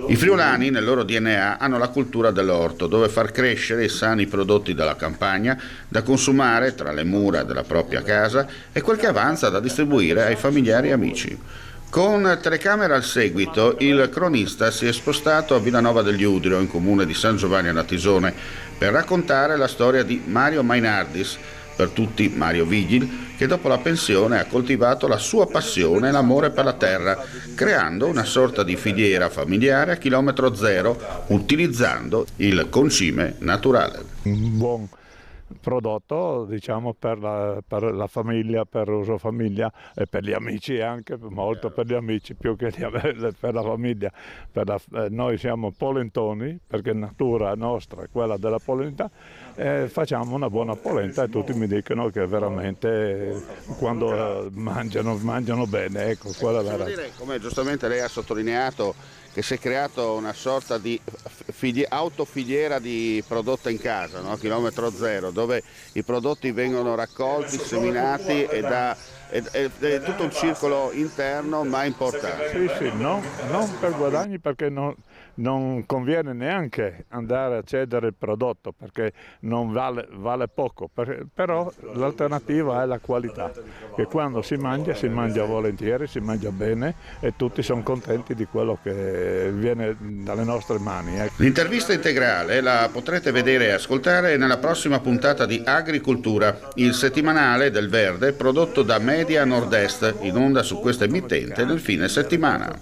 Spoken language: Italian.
I friulani nel loro DNA hanno la cultura dell'orto, dove far crescere i sani prodotti dalla campagna, da consumare tra le mura della propria casa e quel che avanza da distribuire ai familiari e amici. Con telecamera al seguito, il cronista si è spostato a Villanova degli Udrio, in comune di San Giovanni alla Tisone, per raccontare la storia di Mario Mainardis, per tutti Mario Vigil, che dopo la pensione ha coltivato la sua passione e l'amore per la terra, creando una sorta di filiera familiare a chilometro zero, utilizzando il concime naturale. Un buon prodotto, diciamo, per la famiglia, per uso famiglia e per gli amici anche, molto per gli amici più che per la famiglia. Noi siamo polentoni, perché natura nostra è quella della polenta, facciamo una buona polenta e tutti mi dicono che veramente quando mangiano bene, ecco, quella è la... Come giustamente lei ha sottolineato, che si è creato una sorta di autofiliera di prodotta in casa, no? Chilometro zero, dove i prodotti vengono raccolti, seminati è tutto un circolo interno ma importante. Sì, no, non per guadagni, perché non conviene neanche andare a cedere il prodotto, perché non vale poco, però l'alternativa è la qualità, che quando si mangia volentieri, si mangia bene e tutti sono contenti di quello che viene dalle nostre mani. L'intervista integrale la potrete vedere e ascoltare nella prossima puntata di Agricoltura, il settimanale del Verde prodotto da Media Nord-Est, in onda su questa emittente nel fine settimana.